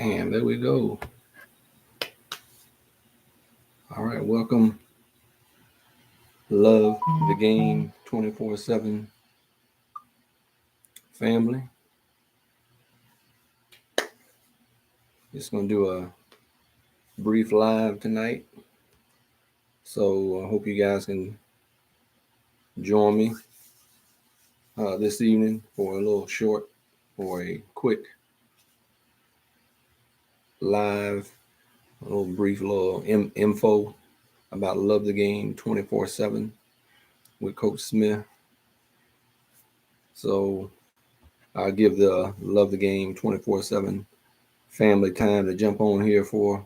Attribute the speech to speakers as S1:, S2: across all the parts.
S1: Bam, there we go. All right, welcome. Love the Game 24/7 family. Just going to do a brief live tonight. So I hope you guys can join me this evening for a quick live, a little brief little info about Love the Game 24/7 with Coach Smith. So I'll give the Love the Game 24/7 family time to jump on here for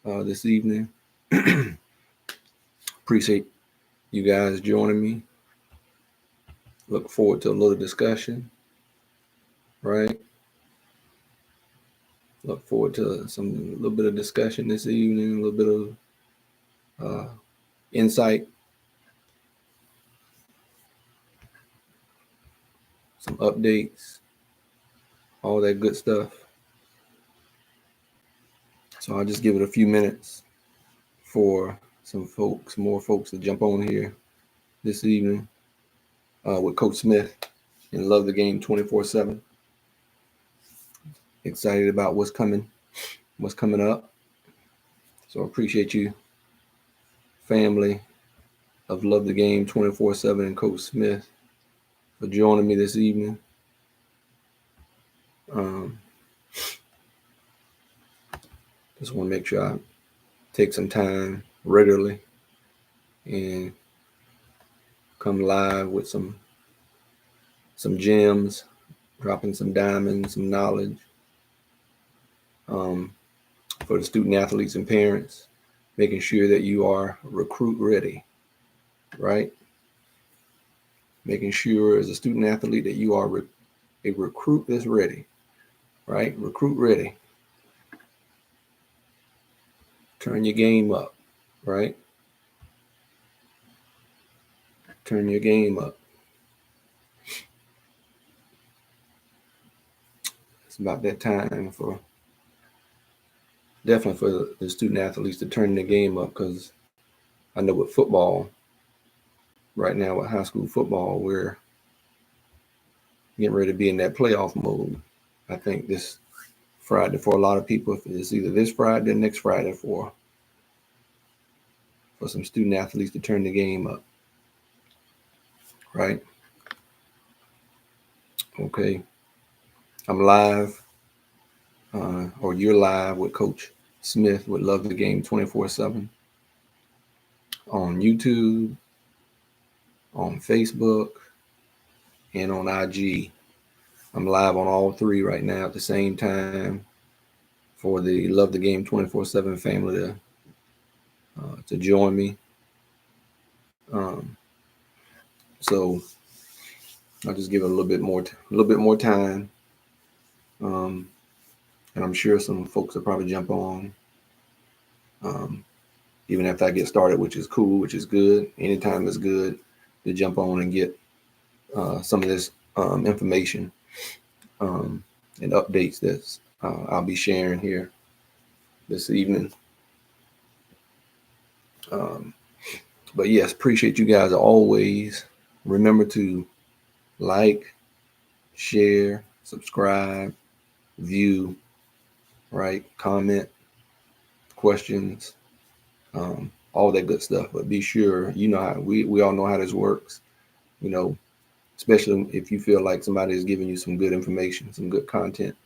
S1: this evening. Appreciate you guys joining me. Look forward to a little discussion, right? Look forward to a little bit of discussion this evening, a little bit of insight, some updates, all that good stuff. So I'll just give it a few minutes for more folks to jump on here this evening with Coach Smith and Love the Game 24/7. Excited about what's coming up. So I appreciate you, family of Love the Game 24/7 and Coach Smith, for joining me this evening. Just want to make sure I take some time regularly and come live with some gems, dropping some diamonds, some knowledge for the student athletes and parents, making sure that you are recruit ready, right? Making sure as a student athlete that you are a recruit that's ready, right? Recruit ready. Turn your game up, right? Turn your game up. It's about that time definitely for the student athletes to turn their game up, because I know with football, right now with high school football, we're getting ready to be in that playoff mode. I think this Friday for a lot of people, it's either this Friday or next Friday for some student athletes to turn the game up, right? Okay, I'm live, or you're live with Coach Smith with Love the Game 24/7 on YouTube, on Facebook, and on IG. I'm live on all three right now at the same time for the Love the Game 24/7 family to join me. So I'll just give it a little bit more time, and I'm sure some folks will probably jump on even after I get started, which is cool, which is good. Anytime is good to jump on and get some of this information and updates that I'll be sharing here this evening. But yes, appreciate you guys always. Remember to like, share, subscribe, view, right? Comment, questions, all that good stuff. But be sure, you know, how we all know how this works, you know, especially if you feel like somebody is giving you some good information, some good content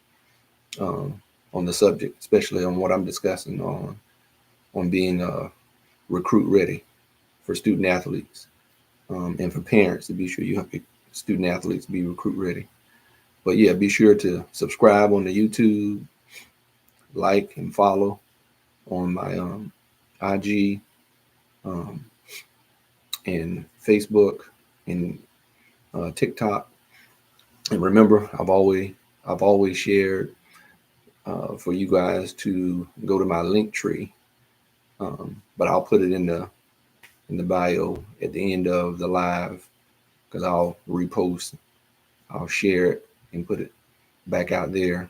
S1: on the subject, especially on what I'm discussing on being recruit ready for student athletes, and for parents to be sure you have student athletes be recruit ready. But yeah, be sure to subscribe on the YouTube, like and follow on my IG and Facebook and TikTok. And remember, I've always shared for you guys to go to my link tree, but I'll put it in the bio at the end of the live, because I'll repost, I'll share it and put it back out there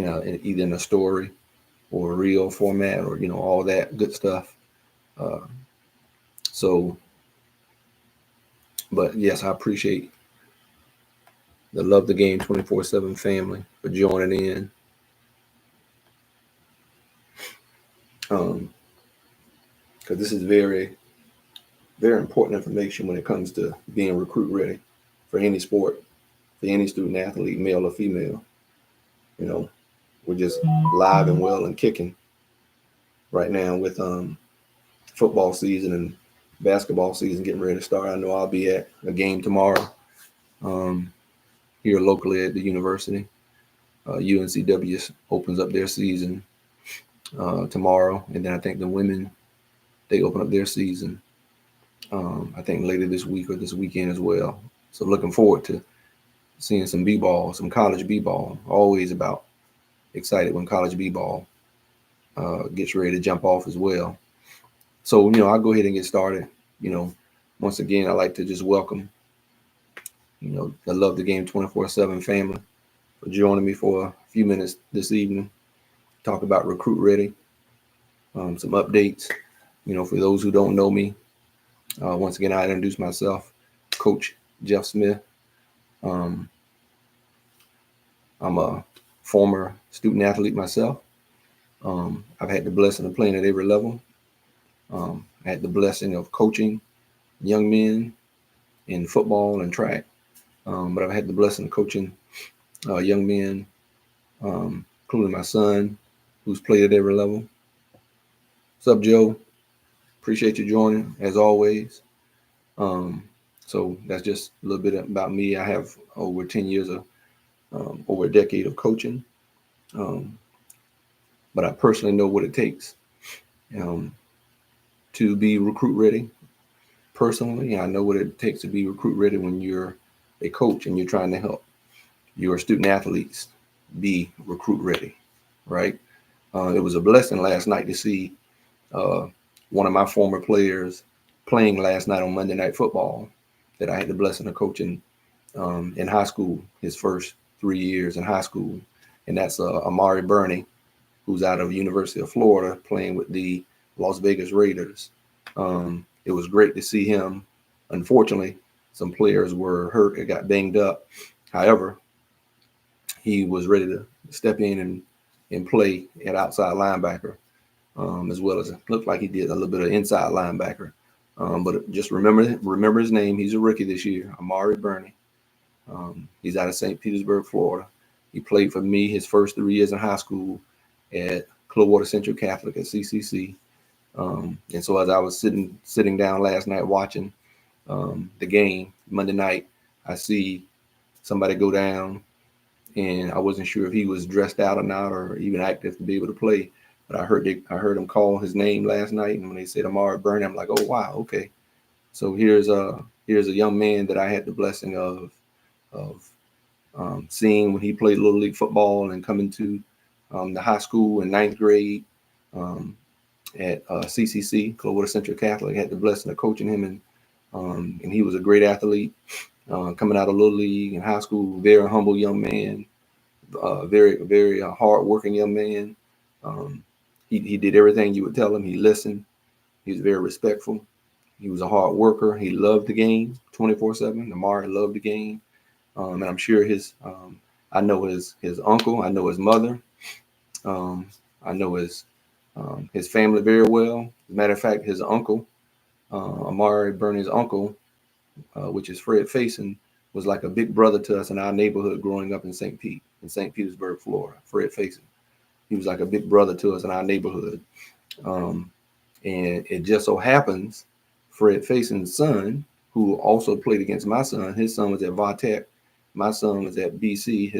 S1: either in a story or a reel format, or all that good stuff. Uh, so, but yes, I appreciate the Love the Game 24/7 family for joining in. Because this is very, very important information when it comes to being recruit ready for any sport, for any student athlete, male or female. We're just live and well and kicking right now with football season and basketball season getting ready to start. I know I'll be at a game tomorrow um, here locally at the university. UNCW opens up their season tomorrow, and then I think the women, they open up their season I think later this week or this weekend as well. So looking forward to seeing some b-ball, some college b-ball. Always about excited when college b-ball gets ready to jump off as well. So I'll go ahead and get started. Once again, I'd like to just welcome the Love the Game 24/7 family for joining me for a few minutes this evening. Talk about Recruit Ready, some updates. For those who don't know me, once again, I introduce myself, Coach Jeff Smith. I'm a former student athlete myself. I've had the blessing of playing at every level. I had the blessing of coaching young men in football and track, but I've had the blessing of coaching young men, including my son, who's played at every level. What's up, Joe? Appreciate you joining, as always. So that's just a little bit about me. I have over 10 years of, over a decade of coaching, but I personally know what it takes to be recruit ready. Personally, I know what it takes to be recruit ready when you're a coach and you're trying to help your student athletes be recruit ready, right? It was a blessing last night to see one of my former players playing last night on Monday Night Football that I had the blessing of coaching in high school, his first 3 years in high school. And that's Amari Burney, who's out of University of Florida playing with the Las Vegas Raiders. It was great to see him. Unfortunately, some players were hurt and got banged up. However, he was ready to step in and play at outside linebacker, as well as it looked like he did a little bit of inside linebacker. But just remember his name. He's a rookie this year, Amari Burney. He's out of St. Petersburg, Florida. He played for me his first 3 years in high school at Clearwater Central Catholic at CCC. And so as I was sitting down last night watching the game Monday night, I see somebody go down, and I wasn't sure if he was dressed out or not, or even active to be able to play. But I heard him call his name last night, and when they said Amari Burney, I'm like, oh wow, okay. So here's a young man that I had the blessing of seeing when he played Little League football and coming to the high school in ninth grade. At CCC, Clearwater Central Catholic. I had the blessing of coaching him, and he was a great athlete coming out of Little League and high school. Very humble young man, very, very hard-working young man. He did everything you would tell him. He listened. He was very respectful. He was a hard worker. He loved the game 24/7. Amari loved the game, and I'm sure I know his uncle. I know his mother. I know his family very well. As a matter of fact, his uncle, Amari Burney's uncle, which is Fred Faison, was like a big brother to us in our neighborhood growing up in St. Petersburg, Florida. Fred Faison. He was like a big brother to us in our neighborhood. And it just so happens, Fred Faison's son, who also played against my son, his son was at Vatech. My son was at BC.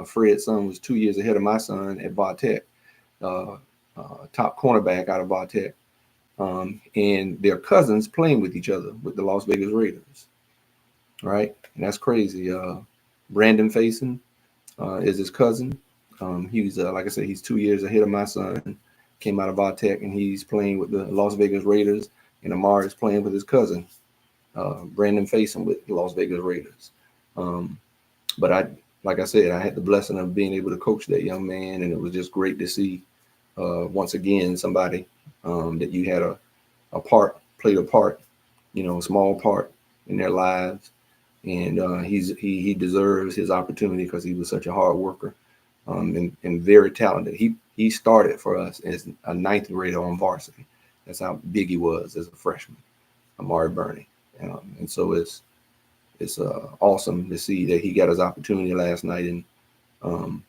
S1: Fred's son was 2 years ahead of my son at Vatech. Top cornerback out of Vatech, and their cousins playing with each other with the Las Vegas Raiders, right? And that's crazy. Brandon Faison is his cousin. He's like I said, he's 2 years ahead of my son. Came out of Vatech, and he's playing with the Las Vegas Raiders. And Amari is playing with his cousin, Brandon Faison, with the Las Vegas Raiders. But like I said, I had the blessing of being able to coach that young man, and it was just great to see once again somebody that you had played a part, a small part in their lives, and he deserves his opportunity because he was such a hard worker, and very talented. He started for us as a ninth grader on varsity. That's how big he was as a freshman, Amari Burney, and so it's awesome to see that he got his opportunity last night, and um,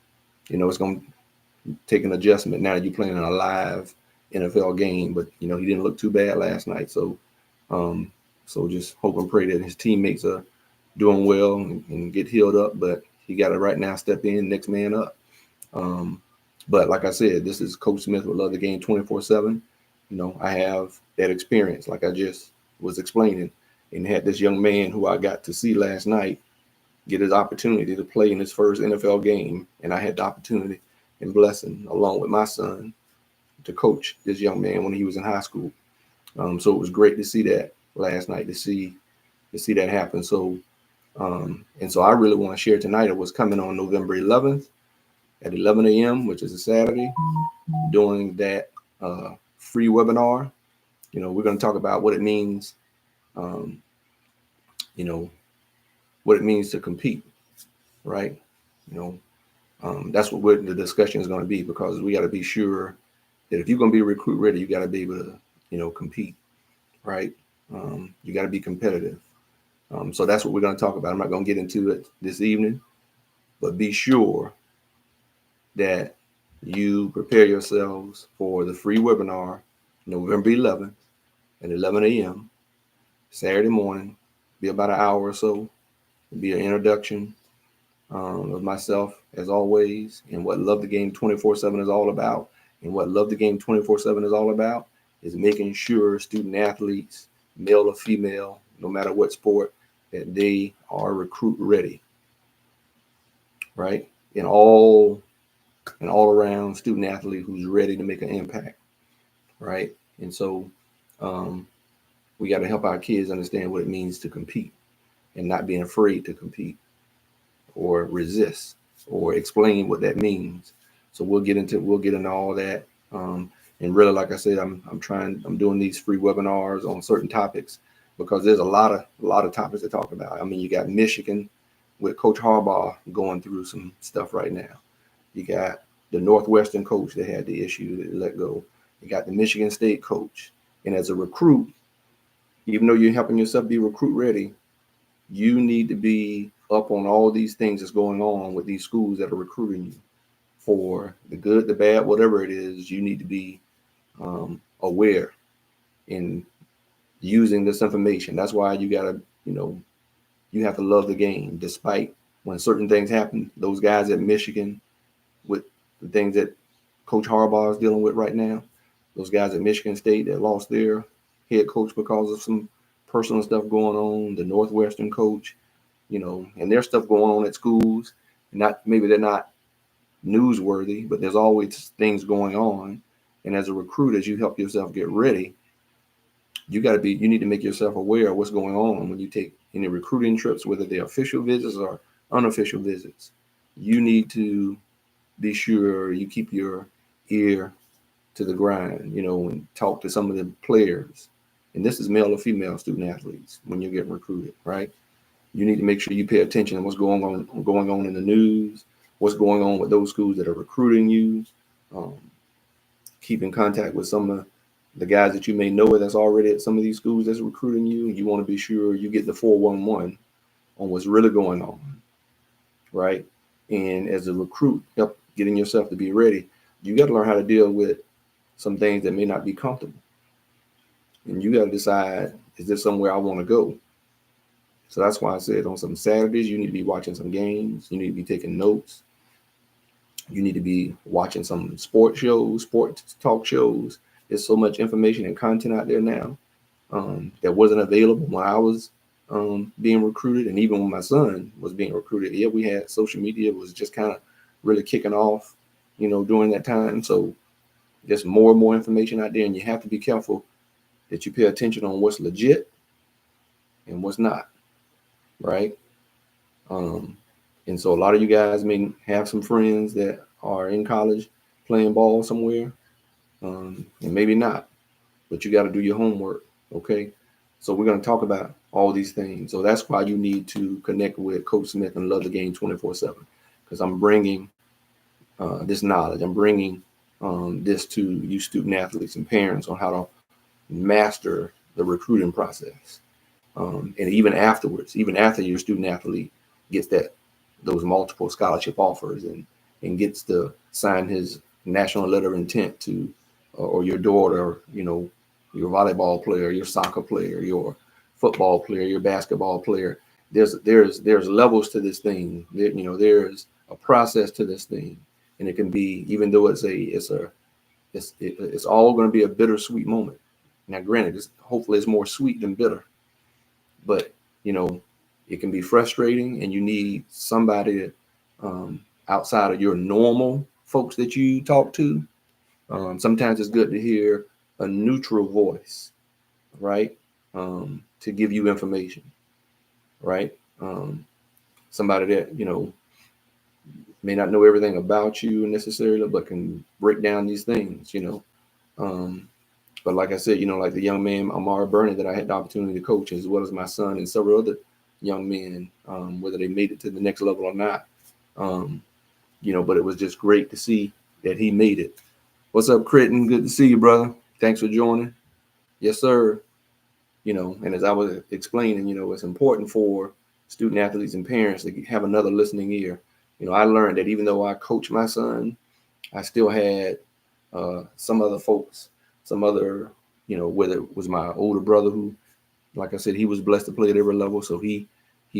S1: it's going to take an adjustment now that you're playing in a live NFL game, but he didn't look too bad last night, um, so just hope and pray that his teammates are doing well and get healed up, but he got to right now step in, next man up. Um, but like I said, this is Coach Smith with Love the Game 24/7. I have that experience, like I just was explaining, and had this young man who I got to see last night get his opportunity to play in his first NFL game, and I had the opportunity and blessing, along with my son, to coach this young man when he was in high school. So it was great to see that last night, to see that happen. And so I really want to share tonight of what's coming on November 11th at 11 a.m., which is a Saturday, doing that free webinar. We're going to talk about what it means, um, you know, what it means to compete, right? You know, that's what the discussion is going to be, because we got to be sure that if you're going to be recruit ready, you got to be able to, compete, right? You got to be competitive. So that's what we're going to talk about. I'm not going to get into it this evening, but be sure that you prepare yourselves for the free webinar November 11th at 11 a.m. Saturday morning. Be about an hour or so. It'll be an introduction of myself, as always, and what Love the Game 24/7 is all about. And what Love the Game 24/7 is all about is making sure student athletes, male or female, no matter what sport, that they are recruit ready, right? An all around student athlete who's ready to make an impact, right? And so we got to help our kids understand what it means to compete and not being afraid to compete or resist or explain what that means. So we'll get into all that. And really, like I said, I'm doing these free webinars on certain topics because there's a lot of topics to talk about. I mean, you got Michigan with Coach Harbaugh going through some stuff right now. You got the Northwestern coach that had the issue that let go. You got the Michigan State coach. And as a recruit, even though you're helping yourself be recruit ready, you need to be up on all these things that's going on with these schools that are recruiting you for the good, the bad, whatever it is. You need to be aware in using this information. That's why you gotta, you have to love the game, despite when certain things happen. Those guys at Michigan, with the things that Coach Harbaugh is dealing with right now, those guys at Michigan State that lost their head coach because of some personal stuff going on, the Northwestern coach, and there's stuff going on at schools. Maybe they're not newsworthy, but there's always things going on. And as a recruit, as you help yourself get ready, you need to make yourself aware of what's going on when you take any recruiting trips, whether they're official visits or unofficial visits. You need to be sure you keep your ear to the grind, and talk to some of the players. And this is male or female student athletes when you're getting recruited, right? You need to make sure you pay attention to what's going on in the news, what's going on with those schools that are recruiting you. Um, Keep in contact with some of the guys that you may know that's already at some of these schools that's recruiting you. You want to be sure you get the 411 on what's really going on, right? And as a recruit, help getting yourself to be ready. You got to learn how to deal with some things that may not be comfortable. And you got to decide, is this somewhere I want to go? So that's why I said on some Saturdays, you need to be watching some games. You need to be taking notes. You need to be watching some sports talk shows. There's so much information and content out there now that wasn't available when I was being recruited. And even when my son was being recruited, yeah, we had social media was just kind of really kicking off, during that time. So there's more and more information out there, and you have to be careful that you pay attention on what's legit and what's not, right? And so a lot of you guys may have some friends that are in college playing ball somewhere, and maybe not, but you got to do your homework. Okay. So we're going to talk about all these things. So that's why you need to connect with Coach Smith and Love the Game 24/7, because I'm bringing this knowledge. I'm bringing this to you student athletes and parents on how to master the recruiting process. And even afterwards, even after your student athlete gets those multiple scholarship offers and gets to sign his national letter of intent to, or your daughter, your volleyball player, your soccer player, your football player, your basketball player. There's levels to this thing. There's a process to this thing, and it can be, even though it's all going to be a bittersweet moment. Now, granted, hopefully it's more sweet than bitter, but it can be frustrating, and you need somebody outside of your normal folks that you talk to. Sometimes it's good to hear a neutral voice, right? To give you information, right? Somebody that may not know everything about you necessarily, but can break down these things. But like I said, like the young man Amara Burney that I had the opportunity to coach, as well as my son and several other young men, whether they made it to the next level or not. But it was just great to see that he made it. What's up, Critton? Good to see you, brother. Thanks for joining. Yes, sir. And as I was explaining, it's important for student athletes and parents to have another listening ear. I learned that even though I coached my son, I still had some other folks, some other, whether it was my older brother who, like I said, he was blessed to play at every level. So he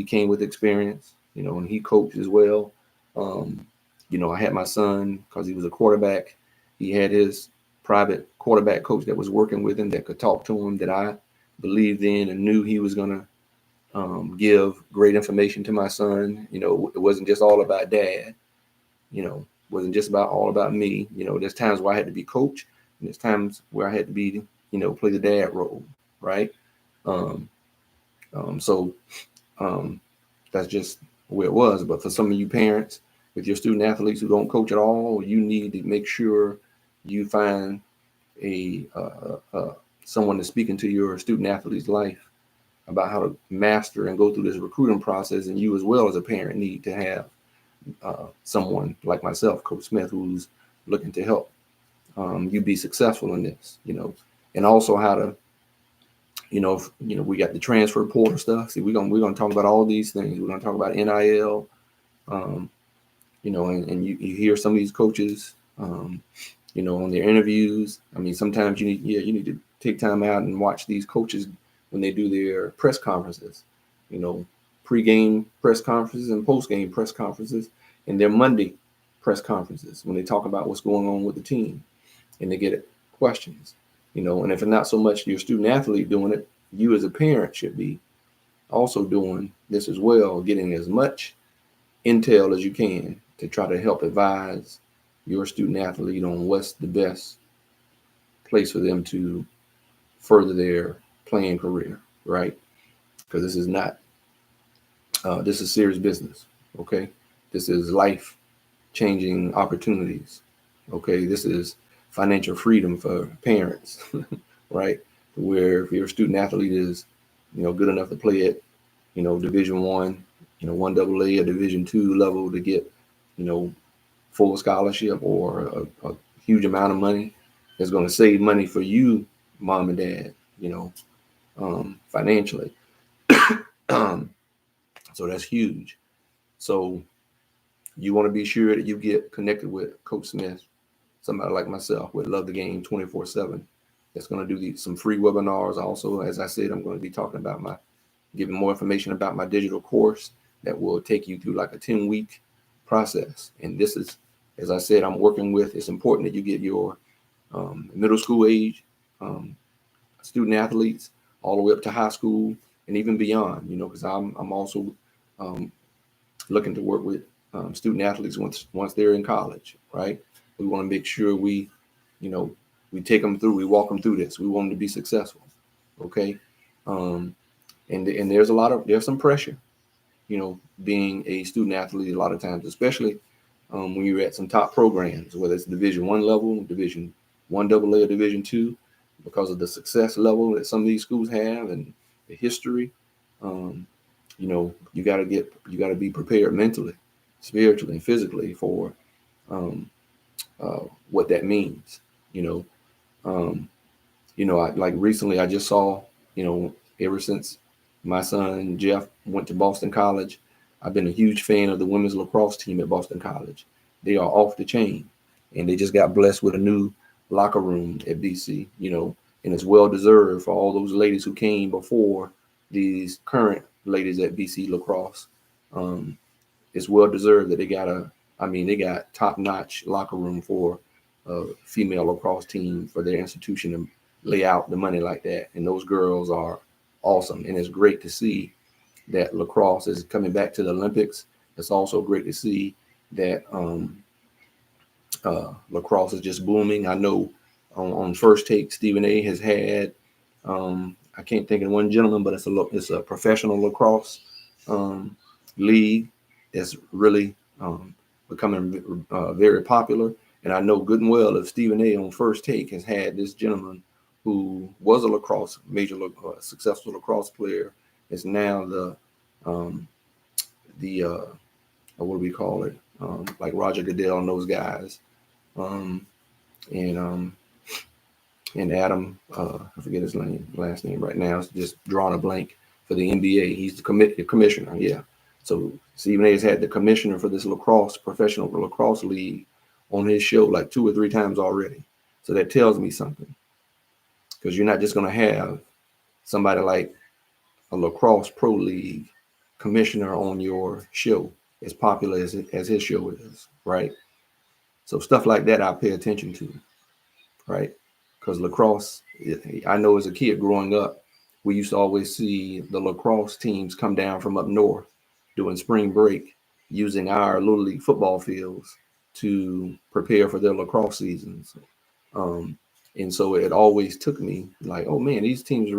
S1: came with experience, and he coached as well. I had my son, because he was a quarterback. He had his private quarterback coach that was working with him, that could talk to him, that I believed in and knew he was going to give great information to my son. It wasn't just all about dad, wasn't just all about me. There's times where I had to be coach, and there's times where I had to be, play the dad role. Right. So that's just where it was. But for some of you parents with your student athletes who don't coach at all, you need to make sure you find a someone to speak into your student athlete's life about how to master and go through this recruiting process. And you, as well as a parent, need to have someone like myself, Coach Smith, who's looking to help you be successful in this, and also how to, we got the transfer portal stuff. See, we're gonna talk about all these things. We're gonna talk about NIL, and you hear some of these coaches, on their interviews. I mean, sometimes you need to take time out and watch these coaches when they do their press conferences, pre-game press conferences and post-game press conferences, and their Monday press conferences when they talk about what's going on with the team, and they get questions, and if it's not so much your student athlete doing it, you as a parent should be also doing this as well, getting as much intel as you can to try to help advise your student athlete on what's the best place for them to further their playing career, right? Because this is not, this is serious business, okay? This is life-changing opportunities, okay? This is financial freedom for parents, right? Where if your student athlete is, good enough to play at, Division I, 1AA or Division II level to get, full scholarship or a huge amount of money, it's going to save money for you, mom and dad, financially. So that's huge. So you want to be sure that you get connected with Coach Smith, somebody like myself with Love the Game 24/7. That's going to do some free webinars. Also, as I said, I'm going to be talking about giving more information about my digital course that will take you through like a 10-week process. And this is, as I said, I'm working with, it's important that you get your middle school age student athletes all the way up to high school and even beyond, because I'm also looking to work with student athletes once they're in college, right? We want to make sure we take them through, we walk them through this. We want them to be successful, okay? And there's some pressure. being a student athlete a lot of times, especially when you're at some top programs, whether it's Division 1 level, Division 1 AA, or Division 2, because of the success level that some of these schools have and the history. Um, you got to be prepared mentally, spiritually, and physically for um, what that means. You know, um, like recently I just saw, ever since my son Jeff went to Boston College, I've been a huge fan of the women's lacrosse team at Boston College. They are off the chain, and they just got blessed with a new locker room at BC. And it's well deserved for all those ladies who came before these current ladies at BC lacrosse. Um, it's well deserved that they got top notch locker room for a female lacrosse team for their institution to lay out the money like that. And those girls are awesome. And it's great to see that lacrosse is coming back to the Olympics. It's also great to see that lacrosse is just booming. I know on First Take, Stephen A. has had, I can't think of one gentleman, but it's a professional lacrosse um, league that's really becoming very popular. And I know good and well if Stephen A. on First Take has had this gentleman who was a successful lacrosse player, is now um, the what do we call it? Like Roger Goodell and those guys. Um, and and Adam, I forget his last name right now. It's just drawing a blank for the NBA. He's the commissioner. Yeah. So Stephen A. has had the commissioner for this professional lacrosse league on his show like 2 or 3 times already. So that tells me something, because you're not just going to have somebody like a lacrosse pro league commissioner on your show as popular as his show is, right? So stuff like that I pay attention to, right? Because lacrosse, I know as a kid growing up, we used to always see the lacrosse teams come down from up north doing spring break using our little league football fields to prepare for their lacrosse seasons. Um, and so it always took me like, oh man, these teams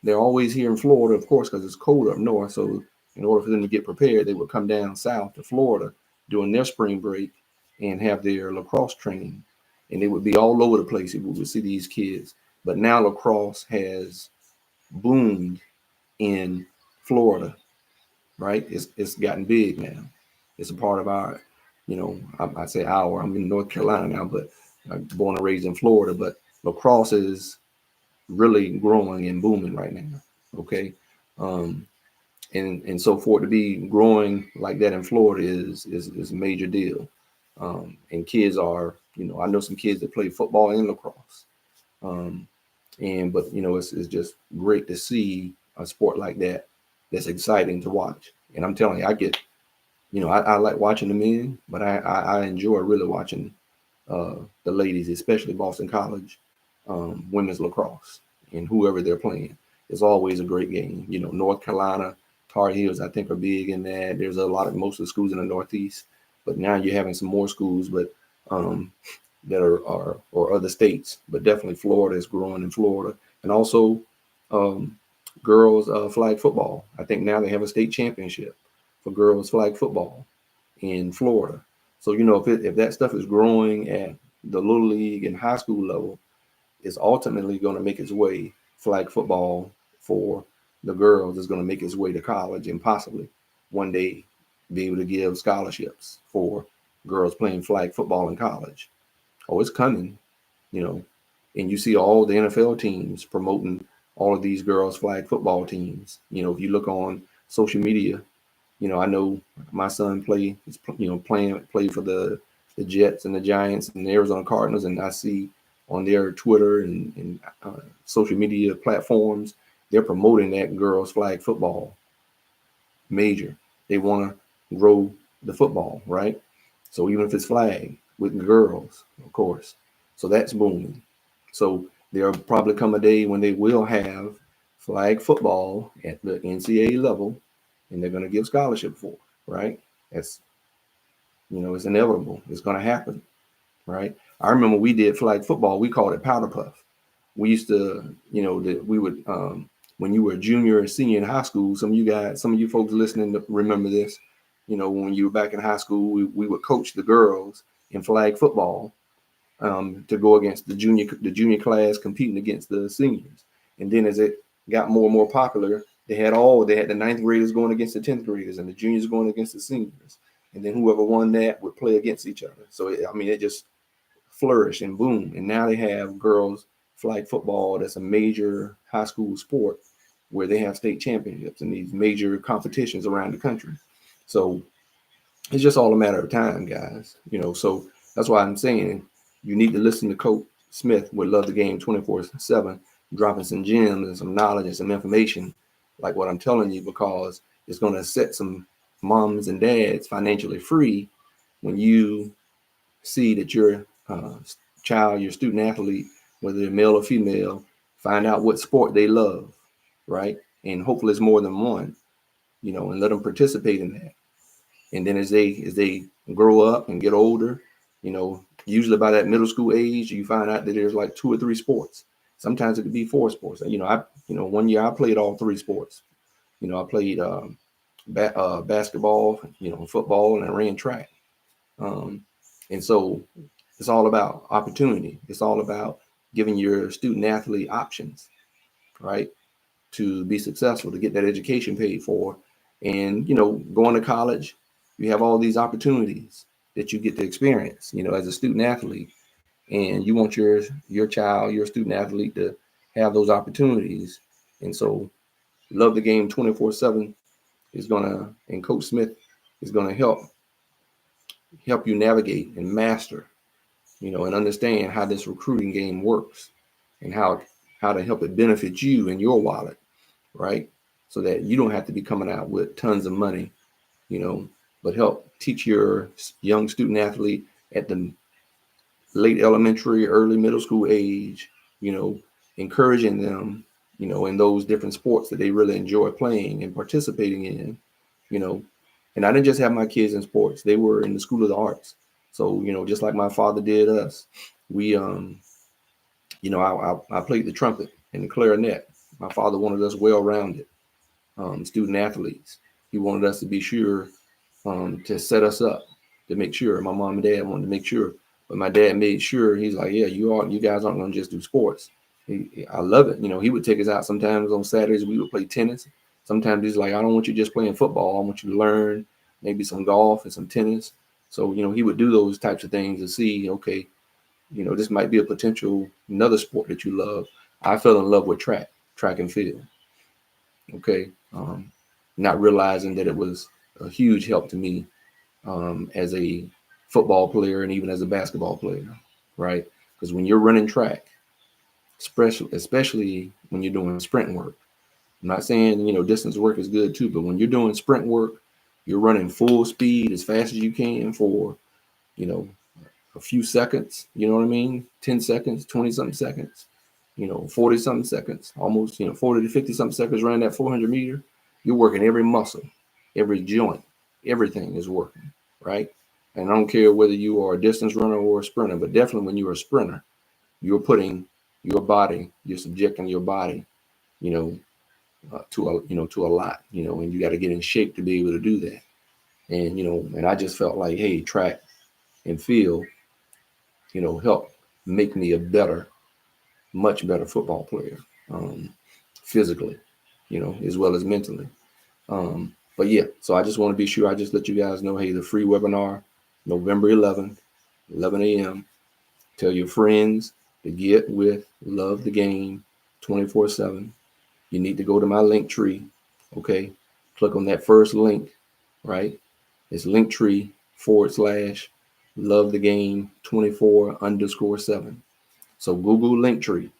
S1: they're always here in Florida, of course, because it's cold up north. So in order for them to get prepared, they would come down south to Florida during their spring break and have their lacrosse training. And they would be all over the place. We would see these kids. But now lacrosse has boomed in Florida, right? It's gotten big now. It's a part of our, I say our. I'm in North Carolina now, but I'm born and raised in Florida. But lacrosse is really growing and booming right now. Okay, um, and so for it to be growing like that in Florida is a major deal. And kids are, I know some kids that play football and lacrosse. Um, but it's just great to see a sport like that that's exciting to watch. And I'm telling you, I like watching the men, but I enjoy really watching the ladies, especially Boston College women's lacrosse and whoever they're playing. It's always a great game. North Carolina Tar Heels, I think, are big in that. There's most of the schools in the Northeast, but now you're having some more schools, but that are or other states, but definitely Florida is growing in Florida, and also um, girls flag football. I think now they have a state championship for girls flag football in Florida. So if that stuff is growing at the little league and high school level, it's ultimately going to make its way. Flag football for the girls is going to make its way to college and possibly one day be able to give scholarships for girls playing flag football in college. Oh, it's coming, you know. And you see all the NFL teams promoting all of these girls flag football teams. If you look on social media, I know my son play for the Jets and the Giants and the Arizona Cardinals, and I see on their Twitter and social media platforms, they're promoting that girls flag football major. They want to grow the football, right? So even if it's flag with the girls, of course. So that's booming. So there'll probably come a day when they will have flag football at the NCAA level, and they're going to give scholarship for, right? That's, it's inevitable. It's going to happen, right? I remember we did flag football. We called it powder puff. We used to, we would when you were a junior or senior in high school, some of you folks listening to remember this. When you were back in high school, we would coach the girls in flag football, to go against the junior class competing against the seniors. And then as it got more and more popular, they had the ninth graders going against the 10th graders and the juniors going against the seniors. And then whoever won that would play against each other. So it just flourished and boomed. And now they have girls flag football. That's a major high school sport where they have state championships and these major competitions around the country. So it's just all a matter of time, guys. So that's why I'm saying you need to listen to Coach Smith with Love the Game 24/7, dropping some gems and some knowledge and some information like what I'm telling you, because it's going to set some moms and dads financially free when you see that your child, your student athlete, whether they're male or female, find out what sport they love, right? And hopefully it's more than one, and let them participate in that. And then as they grow up and get older, usually by that middle school age, you find out that there's like 2 or 3 sports. Sometimes it could be 4 sports. One year I played all 3 sports. I played basketball, football, and I ran track. And so it's all about opportunity. It's all about giving your student athlete options, right, to be successful, to get that education paid for. And, going to college, you have all these opportunities that you get to experience, as a student athlete. And you want your child, your student athlete, to have those opportunities. And so Love the Game 24/7 and Coach Smith is gonna help you navigate and master, and understand how this recruiting game works and how to help it benefit you and your wallet, right? So that you don't have to be coming out with tons of money, but help teach your young student athlete at the late elementary, early middle school age, encouraging them, in those different sports that they really enjoy playing and participating in, you know. And I didn't just have my kids in sports; they were in the School of the Arts. So, just like my father did us, we, I played the trumpet and the clarinet. My father wanted us well-rounded student athletes. He wanted us to be sure to set us up, to make sure. My mom and dad wanted to make sure, but my dad made sure. He's like, yeah, you guys aren't going to just do sports. I love it. He would take us out sometimes on Saturdays. We would play tennis. Sometimes he's like, I don't want you just playing football. I want you to learn maybe some golf and some tennis. So, he would do those types of things to see, okay, this might be a potential another sport that you love. I fell in love with track and field. Okay. Not realizing that it was a huge help to me as a football player and even as a basketball player, right? Because when you're running track, especially when you're doing sprint work, I'm not saying, distance work is good too, but when you're doing sprint work, you're running full speed as fast as you can for, you know, a few seconds, you know what I mean? 10 seconds, 20 something seconds, 40 something seconds, almost, 40 to 50 something seconds running that 400 meter. You're working every muscle, every joint, everything is working, right? And I don't care whether you are a distance runner or a sprinter, but definitely when you're a sprinter, you're putting you're subjecting your body, you know, to a lot, and you got to get in shape to be able to do that. And, and I just felt like, hey, track and field, help make me a much better football player, physically, as well as mentally. But yeah, so I just want to be sure I just let you guys know, hey, the free webinar, November 11th, 11 a.m. Tell your friends to get with Love the Game 24/7. You need to go to my link tree. Okay. Click on that first link, right? It's linktree/Love the Game 24_7. So Google Linktree,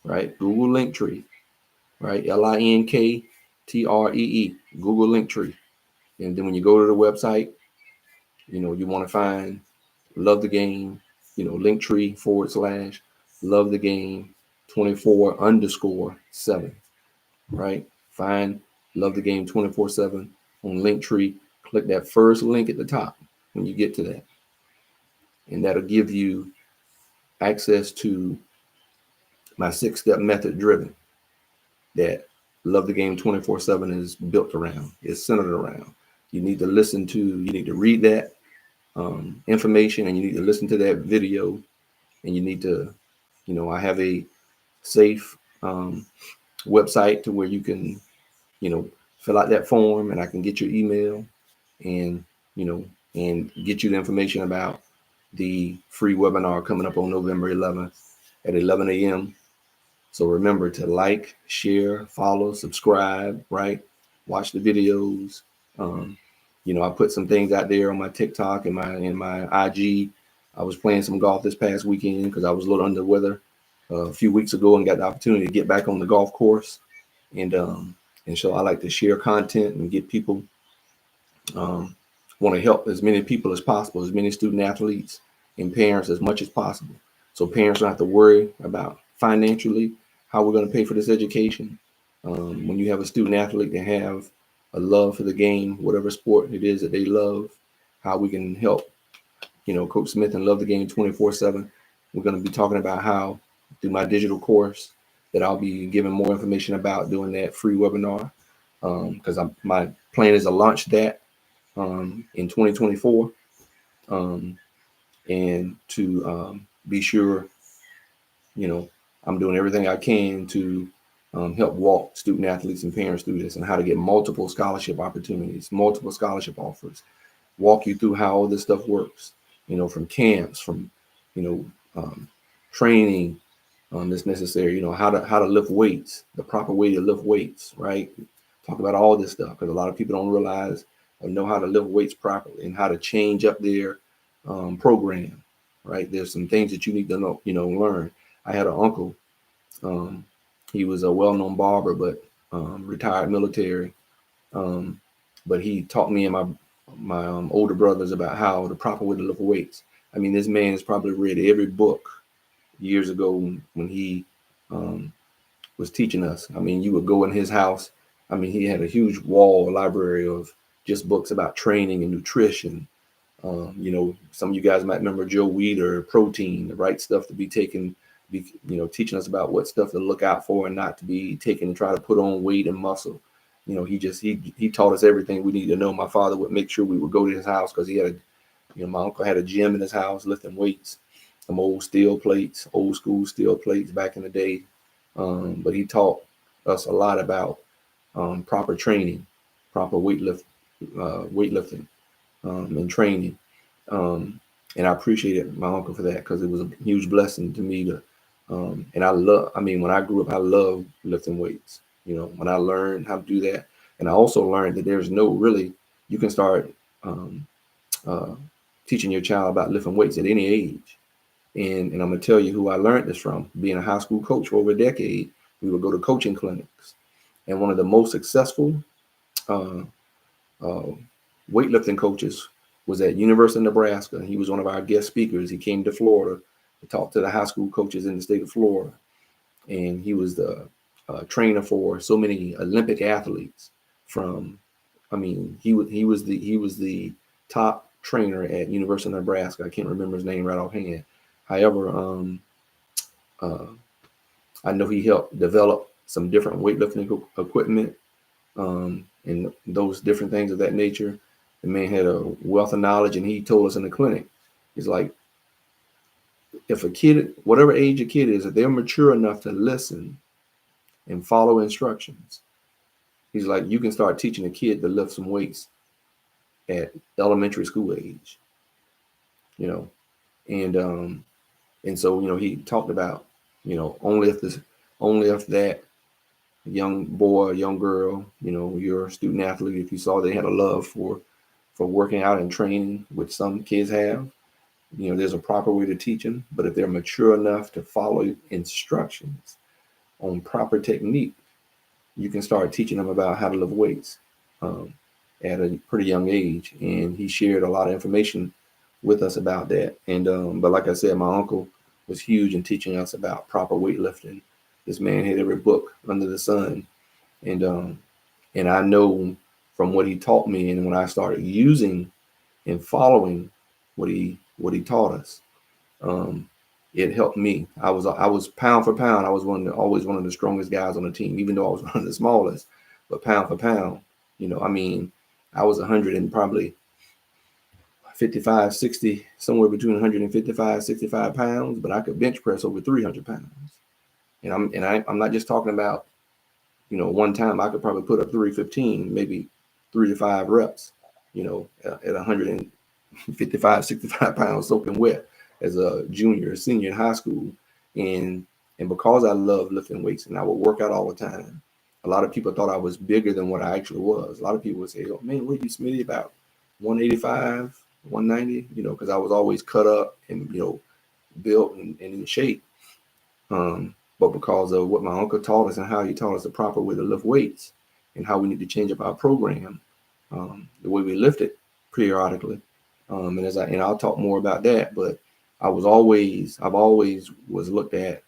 S1: right? Google Linktree, right? LINKTREE. Google Linktree. And then when you go to the website, you want to find Love the Game, Linktree/Love the Game 24_7, right? Find Love the Game 24/7 on Linktree. Click that first link at the top when you get to that. And that'll give you access to my 6-step method driven that Love the Game 24/7 is built around. It's centered around. You need to listen to. You need to read that information, and you need to listen to that video, and you need to, I have a safe website to where you can, fill out that form, and I can get your email, and and get you the information about the free webinar coming up on November 11th at 11 a.m. So remember to like, share, follow, subscribe, right? Watch the videos. Um, I put some things out there on my TikTok and my IG. I was playing some golf this past weekend because I was a little under the weather a few weeks ago and got the opportunity to get back on the golf course. And so I like to share content and get people, want to help as many people as possible, as many student athletes and parents as much as possible. So parents don't have to worry about financially how we're going to pay for this education. When you have a student athlete that have a love for the game, whatever sport it is that they love, how we can help, Coach Smith and Love the Game 24/7. We're going to be talking about how through my digital course that I'll be giving more information about doing that free webinar, because my plan is to launch that in 2024, and to be sure, I'm doing everything I can to help walk student athletes and parents through this and how to get multiple scholarship opportunities, multiple scholarship offers, walk you through how all this stuff works, from camps, from, you training that's necessary, how to lift weights, the proper way to lift weights, right? Talk about all this stuff because a lot of people don't realize or know how to lift weights properly and how to change up their program, right? There's some things that you need to know, learn. I had an uncle. Um, he was a well-known barber, but retired military. Um, but he taught me and my older brothers about how the proper way to lift weights. I mean, this man has probably read every book years ago when he um, was teaching us. I mean, you would go in his house. I mean, he had a huge wall library of just books about training and nutrition. Some of you guys might remember Joe Weider, protein, the right stuff to be taken, teaching us about what stuff to look out for and not to be taken and try to put on weight and muscle. He taught us everything we need to know. My father would make sure we would go to his house because he had my uncle had a gym in his house lifting weights, some old steel plates, old school steel plates back in the day. But he taught us a lot about proper training, proper weightlifting, and training. And I appreciated my uncle for that because it was a huge blessing to me to, and when I grew up, I loved lifting weights, when I learned how to do that. And I also learned that you can start uh, teaching your child about lifting weights at any age. And I'm going to tell you who I learned this from. Being a high school coach for over a decade, we would go to coaching clinics. And one of the most successful uh, uh, weightlifting coaches was at University of Nebraska. He was one of our guest speakers. He came to Florida to talk to the high school coaches in the state of Florida. And he was the trainer for so many Olympic athletes he was the top trainer at University of Nebraska. I can't remember his name right offhand. However, uh, I know he helped develop some different weightlifting equipment, and those different things of that nature. The man had a wealth of knowledge, and he told us in the clinic, he's like, if a kid, whatever age a kid is, if they're mature enough to listen and follow instructions, he's like, you can start teaching a kid to lift some weights at elementary school age, you know, and so he talked about, only if that young boy, young girl, your student athlete, if you saw they had a love for working out and training, which some kids have, there's a proper way to teach them. But if they're mature enough to follow instructions on proper technique, you can start teaching them about how to lift weights um, at a pretty young age. And he shared a lot of information with us about that. And but like I said, my uncle was huge in teaching us about proper weightlifting. This man had every book under the sun, and I know from what he taught me, and when I started using and following what he taught us, it helped me. I was pound for pound, I was always one of the strongest guys on the team, even though I was one of the smallest. But pound for pound, I mean, I was 100 and probably 55, 60, somewhere between 155, 65 pounds, but I could bench press over 300 pounds. And I'm not just talking about, one time I could probably put up 315, maybe 3 to 5 reps, at 155, 65 pounds soaking wet as a junior, senior in high school. And because I love lifting weights and I would work out all the time, a lot of people thought I was bigger than what I actually was. A lot of people would say, "Oh man, what are you, Smitty, about 185, 190?" Because I was always cut up and built and in shape. But because of what my uncle taught us and how he taught us the proper way to lift weights and how we need to change up our program, the way we lift it periodically. And I'll talk more about that, but I've always was looked at,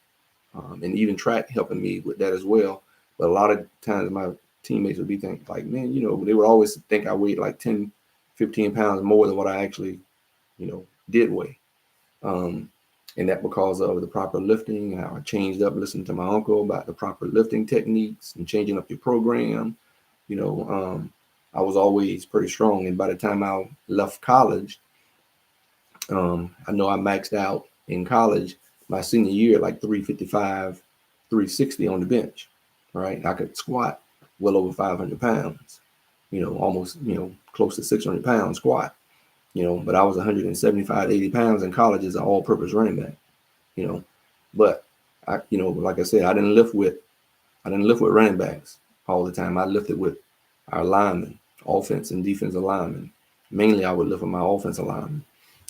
S1: and even track helping me with that as well. But a lot of times my teammates would be thinking like, man, they would always think I weighed like 10, 15 pounds more than what I actually, did weigh. Um, and that because of the proper lifting, how I changed up, listening to my uncle about the proper lifting techniques and changing up your program. You know, I was always pretty strong. And by the time I left college, I know I maxed out in college my senior year like 355, 360 on the bench, right? I could squat well over 500 pounds, almost, close to 600 pounds squat, but I was 175, 80 pounds in college as an all purpose running back, you know, but like I said, I didn't lift with running backs all the time. I lifted with our linemen, offense and defensive linemen. Mainly, I would lift with my offensive linemen.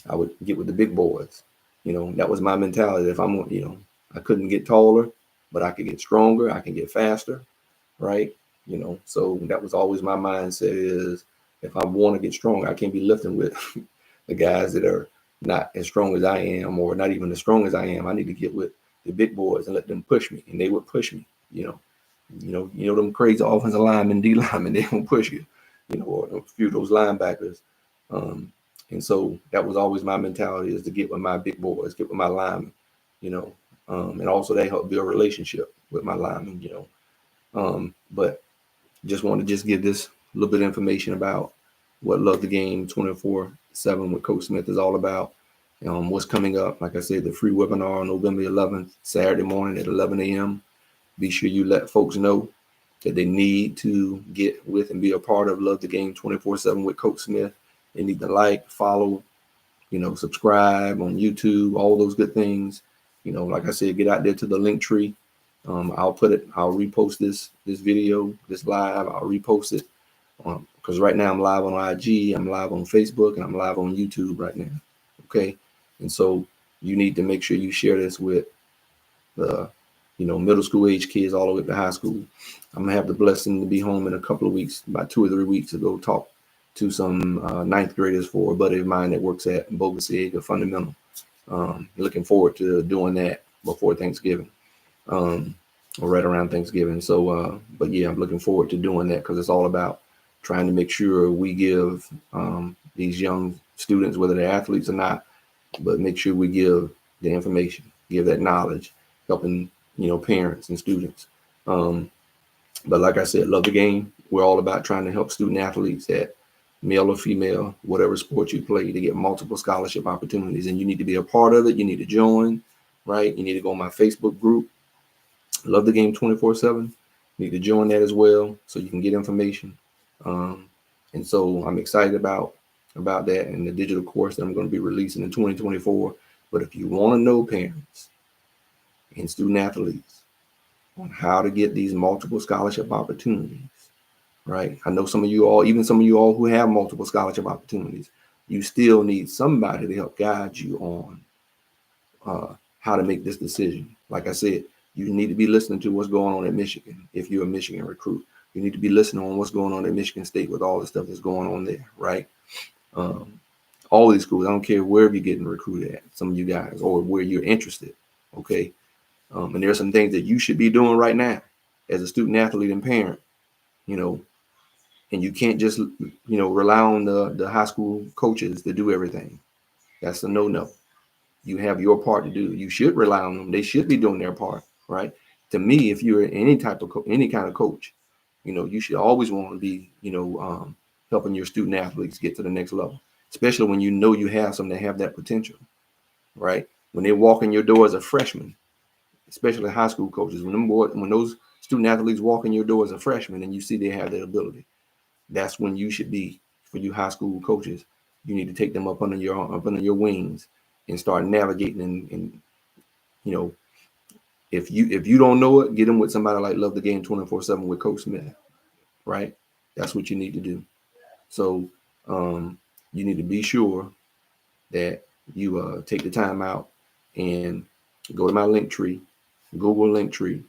S1: I would get with the big boys. That was my mentality. If I couldn't get taller, but I could get stronger. I can get faster, right? So that was always my mindset is if I want to get strong, I can't be lifting with the guys that are not as strong as I am or not even as strong as I am. I need to get with the big boys and let them push me, and they would push me. Them crazy offensive linemen, D linemen, they don't push you. Or a few of those linebackers. Um, and so that was always my mentality is to get with my big boys, get with my linemen. And also they helped build a relationship with my linemen. But just want to just give this little bit of information about what Love the Game 24/7 with Coach Smith is all about. What's coming up. Like I said, the free webinar on November 11th, Saturday morning at 11 a.m. Be sure you let folks know that they need to get with and be a part of Love the Game 24/7 with Coach Smith. They need to like, follow, subscribe on YouTube, all those good things. Like I said, get out there to the link tree. I'll repost this video, this live. I'll repost it because right now I'm live on IG, I'm live on Facebook, and I'm live on YouTube right now. Okay, and so you need to make sure you share this with the middle school age kids all the way up to high school. I'm gonna have the blessing to be home in a couple of weeks, about 2 or 3 weeks, to go talk to some ninth graders for a buddy of mine that works at Bogus Egg, a fundamental. Looking forward to doing that before Thanksgiving, or right around Thanksgiving. So, but yeah, I'm looking forward to doing that because it's all about trying to make sure we give these young students, whether they're athletes or not, but make sure we give the information, give that knowledge, helping parents and students. But like I said, Love the Game. We're all about trying to help student athletes, at male or female, whatever sport you play, to get multiple scholarship opportunities. And you need to be a part of it. You need to join, right? You need to go on my Facebook group, Love the Game 24/7. You need to join that as well so you can get information. And so I'm excited about that and the digital course that I'm going to be releasing in 2024. But if you want to know, parents and student athletes, on how to get these multiple scholarship opportunities, right? I know some of you all, even some of you all who have multiple scholarship opportunities, you still need somebody to help guide you on how to make this decision. Like I said, you need to be listening to what's going on at Michigan. If you're a Michigan recruit, you need to be listening on what's going on at Michigan State with all the stuff that's going on there, right? All these schools, I don't care wherever you're getting recruited at, some of you guys, or where you're interested, okay? And there's some things that you should be doing right now as a student athlete and parent, and you can't just, rely on the high school coaches to do everything. That's a no-no. You have your part to do. You should rely on them. They should be doing their part, right? To me, if you're any type of any kind of coach, you should always want to be, helping your student athletes get to the next level, especially when you have some that have that potential, right? When they walk in your door as a freshman, especially high school coaches, when those student athletes walk in your door as a freshman and you see they have that ability, that's when you should be, for you high school coaches, you need to take them up under your wings and start navigating and you know if you don't know it, get them with somebody like Love the Game 24/7 with Coach Smith, right? That's what you need to do. So you need to be sure that you take the time out and go to my link tree, Google link tree,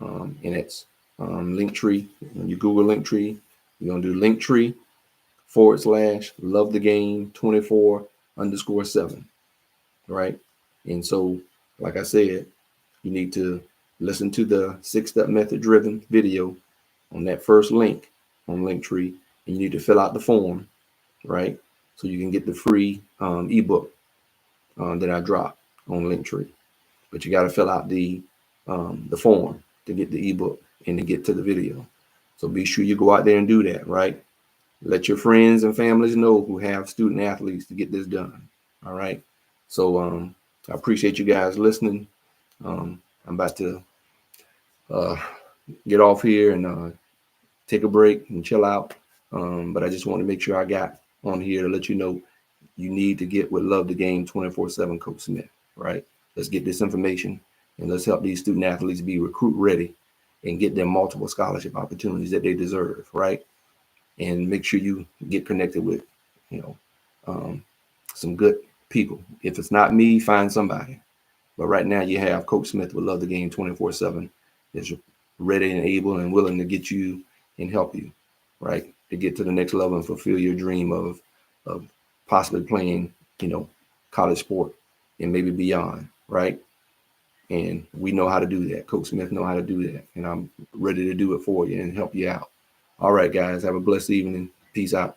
S1: and it's link tree. When you Google link tree, you're gonna do link tree / Love the Game 24_7, right? And so, like I said, you need to listen to the 6-step method driven video on that first link on Linktree, and you need to fill out the form, right? So you can get the free ebook that I dropped on Linktree. But you got to fill out the form to get the ebook and to get to the video. So be sure you go out there and do that, right? Let your friends and families know who have student athletes to get this done. All right. So I appreciate you guys listening. I'm about to uh, get off here and take a break and chill out. But I just want to make sure I got on here to let you know you need to get with Love the Game 24/7 Coach Smith, right? Let's get this information and let's help these student athletes be recruit ready and get them multiple scholarship opportunities that they deserve, right? And make sure you get connected with, you know, um, some good people. If it's not me, find somebody. But right now you have Coach Smith with Love the Game 24/7 that's ready and able and willing to get you and help you, right? To get to the next level and fulfill your dream of possibly playing, college sport and maybe beyond, right? And we know how to do that. Coach Smith know how to do that. And I'm ready to do it for you and help you out. All right, guys, have a blessed evening. Peace out.